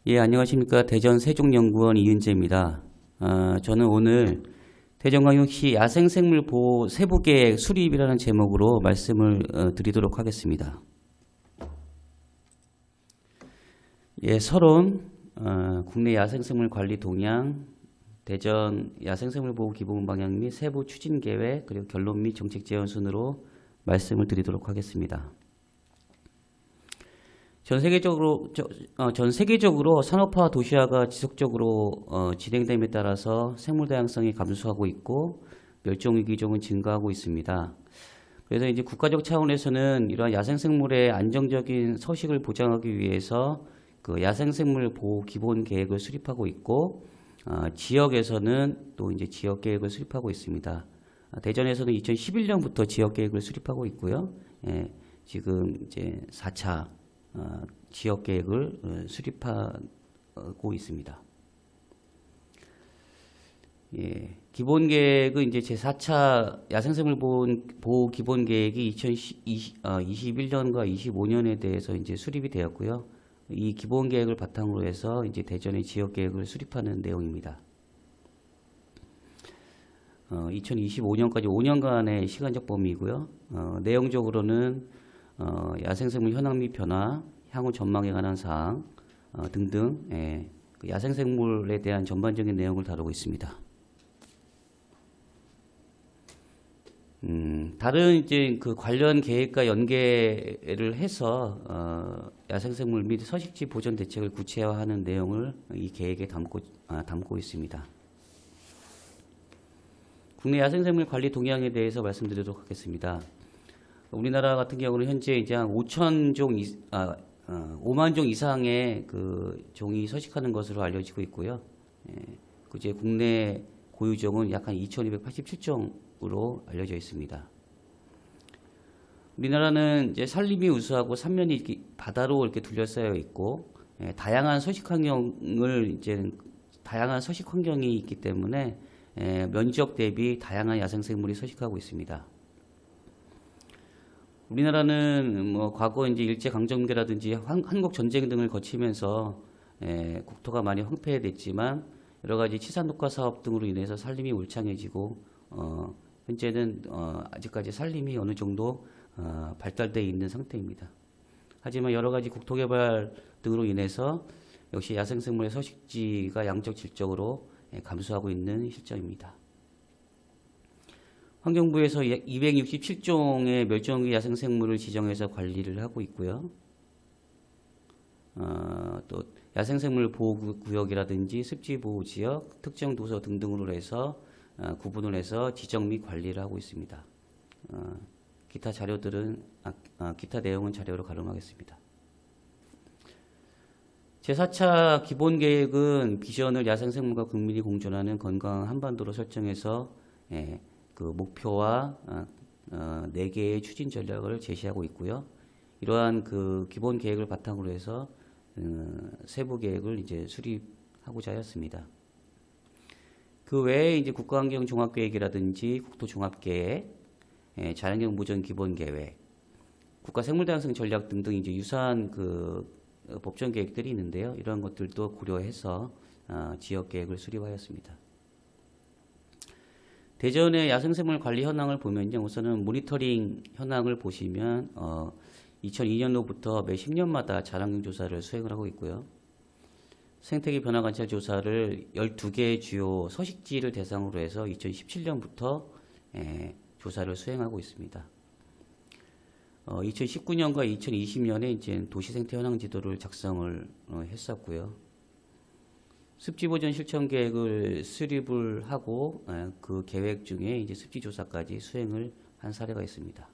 예, 안녕하십니까. 대전 세종연구원 이은재입니다. 저는 오늘 대전광역시 야생생물보호 세부계획 수립이라는 제목으로 말씀을 드리도록 하겠습니다. 예, 서론, 국내 야생생물 관리 동향, 대전 야생생물보호 기본 방향 및 세부 추진 계획, 그리고 결론 및 정책 제안 순으로 말씀을 드리도록 하겠습니다. 전 세계적으로 산업화 도시화가 지속적으로 진행됨에 따라서 생물 다양성이 감소하고 있고 멸종 위기종은 증가하고 있습니다. 그래서 이제 국가적 차원에서는 이러한 야생생물의 안정적인 서식을 보장하기 위해서 그 야생생물 보호 기본 계획을 수립하고 있고 지역에서는 또 이제 지역 계획을 수립하고 있습니다. 대전에서는 2011년부터 지역 계획을 수립하고 있고요. 예, 지금 이제 4차 지역 계획을 수립하고 있습니다. 예, 기본 계획은 이제 제4차 야생생물 보호 기본 계획이 2021년과 25년에 대해서 이제 수립이 되었고요. 이 기본 계획을 바탕으로 해서 이제 대전의 지역 계획을 수립하는 내용입니다. 2025년까지 5년간의 시간적 범위이고요. 내용적으로는 야생생물 현황 및 변화, 향후 전망에 관한 사항 등등 그 야생생물에 대한 전반적인 내용을 다루고 있습니다. 다른 이제 그 관련 계획과 연계를 해서 야생생물 및 서식지 보전 대책을 구체화하는 내용을 이 계획에 담고 있습니다. 국내 야생생물 관리 동향에 대해서 말씀드리도록 하겠습니다. 우리나라 같은 경우는 현재 이제 한 5만 종 이상의 그 종이 서식하는 것으로 알려지고 있고요. 이제 국내 고유종은 약 한 2,287종으로 알려져 있습니다. 우리나라는 이제 산림이 우수하고 산면이 이렇게 바다로 이렇게 둘러싸여 있고 다양한 서식 환경이 있기 때문에 면적 대비 다양한 야생생물이 서식하고 있습니다. 우리나라는 뭐 과거 이제 일제 강점기라든지 한국 전쟁 등을 거치면서 국토가 많이 황폐해됐지만 여러 가지 치산 녹화 사업 등으로 인해서 산림이 울창해지고 현재는 아직까지 산림이 어느 정도 발달되어 있는 상태입니다. 하지만 여러 가지 국토 개발 등으로 인해서 역시 야생생물의 서식지가 양적 질적으로 감소하고 있는 실정입니다. 환경부에서 267종의 멸종위기 야생생물을 지정해서 관리를 하고 있고요. 또 야생생물 보호구역이라든지 습지보호지역, 특정 도서 등등으로 해서 구분을 해서 지정 및 관리를 하고 있습니다. 기타 내용은 자료로 가름하겠습니다. 제4차 기본계획은 비전을 야생생물과 국민이 공존하는 건강한 한반도로 설정해서 그 목표와 4개의 추진 전략을 제시하고 있고요. 이러한 그 기본 계획을 바탕으로 해서 세부 계획을 이제 수립하고자 하였습니다. 그 외에 이제 국가환경 종합계획이라든지 국토 종합계획, 자연경 보전 기본 계획, 국가 생물다양성 전략 등등 이제 유사한 그 법정 계획들이 있는데요. 이러한 것들도 고려해서 지역 계획을 수립하였습니다. 대전의 야생생물 관리 현황을 보면요. 우선은 모니터링 현황을 보시면 2002년도부터 매 10년마다 자랑경 조사를 수행을 하고 있고요. 생태계 변화 관찰 조사를 12개의 주요 서식지를 대상으로 해서 2017년부터 조사를 수행하고 있습니다. 2019년과 2020년에 이제 도시생태 현황 지도를 작성을 했었고요. 습지보전 실천 계획을 수립을 하고 그 계획 중에 이제 습지 조사까지 수행을 한 사례가 있습니다.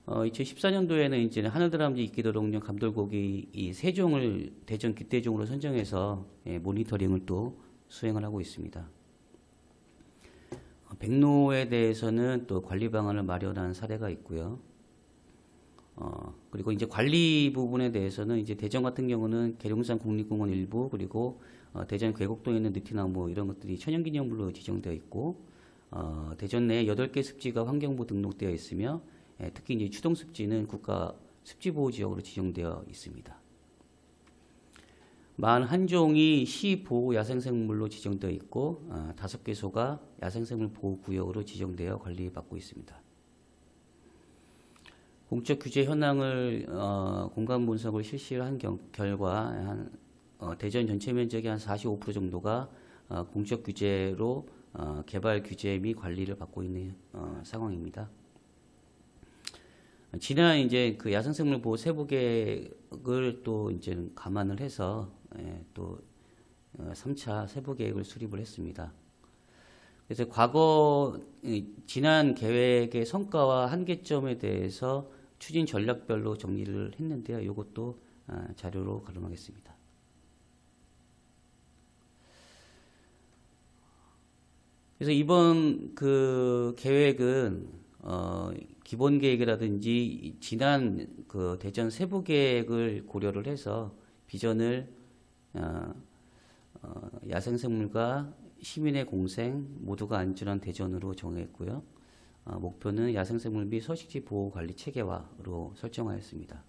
2014년도에는 이제 하늘다람쥐 이끼도롱뇽 감돌고기 이 3종을 대전 기대종으로 선정해서 모니터링을 또 수행을 하고 있습니다. 백로에 대해서는 또 관리 방안을 마련한 사례가 있고요. 그리고 이제 관리 부분에 대해서는 이제 대전 같은 경우는 계룡산 국립공원 일부 그리고 대전 계곡동에 있는 느티나무 이런 것들이 천연기념물로 지정되어 있고 대전 내에 8개 습지가 환경부 등록되어 있으며 특히 이제 추동습지는 국가 습지보호지역으로 지정되어 있습니다. 41종이 시보호 야생생물로 지정되어 있고 5개소가 야생생물 보호구역으로 지정되어 관리받고 있습니다. 공적 규제 현황을 공간 분석을 실시를 한 결과 대전 전체 면적의 한 45% 정도가 공적 규제로 개발 규제 및 관리를 받고 있는 상황입니다. 지난 이제 그 야생생물 보호 세부 계획을 또 이제 감안을 해서 또 3차 세부 계획을 수립을 했습니다. 그래서 과거 지난 계획의 성과와 한계점에 대해서 추진 전략별로 정리를 했는데요. 이것도 자료로 가름하겠습니다. 그래서 이번 그 계획은 기본 계획이라든지 지난 그 대전 세부 계획을 고려를 해서 비전을 야생생물과 시민의 공생 모두가 안전한 대전으로 정했고요. 목표는 야생생물 및 서식지 보호 관리 체계화로 설정하였습니다.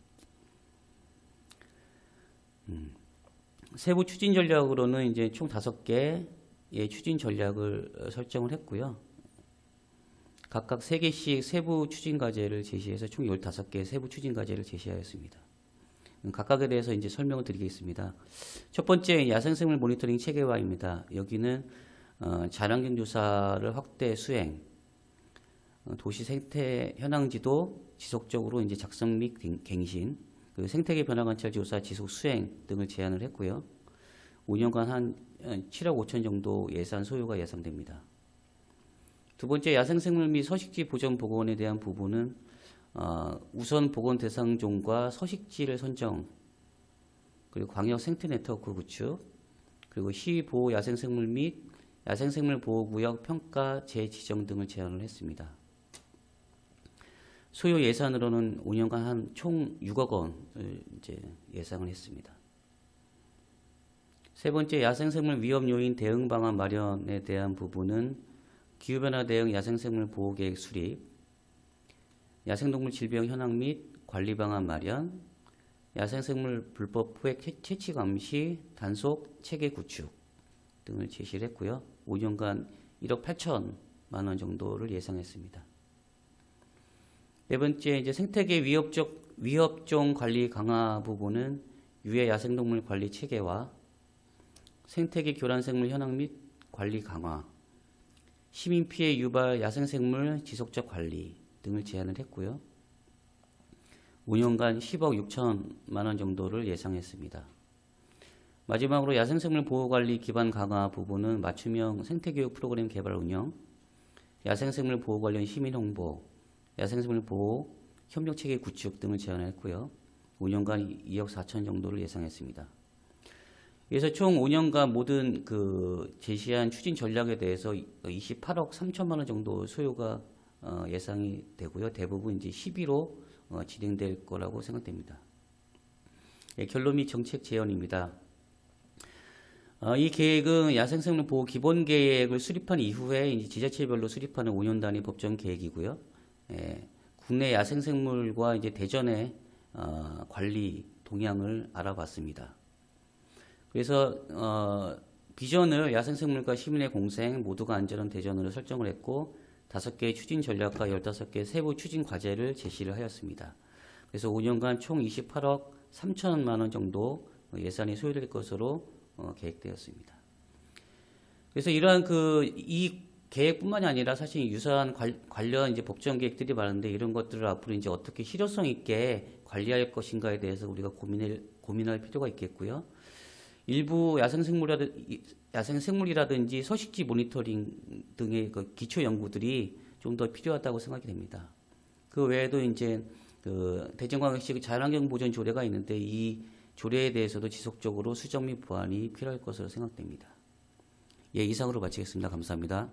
세부 추진 전략으로는 이제 총 5개의 추진 전략을 설정을 했고요. 각각 3개씩 세부 추진 과제를 제시해서 총 15개의 세부 추진 과제를 제시하였습니다. 각각에 대해서 이제 설명을 드리겠습니다. 첫 번째, 야생생물 모니터링 체계화입니다. 여기는 자연환경 조사를 확대 수행, 도시 생태 현황 지도 지속적으로 이제 작성 및 갱신, 그 생태계 변화 관찰 조사 지속 수행 등을 제안을 했고요. 5년간 한 7억 5천 정도 예산 소요가 예상됩니다. 두 번째, 야생생물 및 서식지 보전 복원에 대한 부분은 우선 복원 대상종과 서식지를 선정, 그리고 광역 생태 네트워크 구축, 그리고 시보호 야생생물 및 야생생물 보호구역 평가 재지정 등을 제안을 했습니다. 소요 예산으로는 5년간 한 총 6억 원을 이제 예상을 했습니다. 세 번째, 야생생물 위험 요인 대응 방안 마련에 대한 부분은 기후변화 대응 야생생물 보호계획 수립, 야생동물 질병 현황 및 관리 방안 마련, 야생생물 불법 포획 채취 감시 단속 체계 구축 등을 제시를 했고요. 5년간 1억 8천만 원 정도를 예상했습니다. 네 번째, 이제 생태계 위협종 관리 강화 부분은 유해 야생동물 관리 체계화, 생태계 교란생물 현황 및 관리 강화, 시민 피해 유발 야생생물 지속적 관리 등을 제안을 했고요. 5년간 10억 6천만 원 정도를 예상했습니다. 마지막으로 야생생물 보호관리 기반 강화 부분은 맞춤형 생태교육 프로그램 개발 운영, 야생생물 보호 관련 시민 홍보, 야생생물 보호 협력체계 구축 등을 제안했고요. 5년간 2억 4천 정도를 예상했습니다. 그래서 총 5년간 모든 그 제시한 추진 전략에 대해서 28억 3천만 원 정도 소요가 예상이 되고요. 대부분 이제 12로 진행될 거라고 생각됩니다. 결론 및 정책 제언입니다. 이 계획은 야생생물 보호 기본 계획을 수립한 이후에 이제 지자체별로 수립하는 5년 단위 법정 계획이고요. 국내 야생생물과 이제 대전의 관리 동향을 알아봤습니다. 그래서 비전을 야생생물과 시민의 공생 모두가 안전한 대전으로 설정을 했고 5개의 추진 전략과 15개의 세부 추진 과제를 제시를 하였습니다. 그래서 5년간 총 28억 3천만 원 정도 예산이 소요될 것으로 계획되었습니다. 그래서 이러한 이 계획뿐만이 아니라 사실 유사한 관련 이제 법정 계획들이 많은데 이런 것들을 앞으로 이제 어떻게 실효성 있게 관리할 것인가에 대해서 우리가 고민할 필요가 있겠고요. 일부 야생생물이라든지 서식지 모니터링 등의 그 기초 연구들이 좀 더 필요하다고 생각이 됩니다. 그 외에도 이제 그 대전광역시 자연환경 보전 조례가 있는데 이 조례에 대해서도 지속적으로 수정 및 보완이 필요할 것으로 생각됩니다. 예, 이상으로 마치겠습니다. 감사합니다.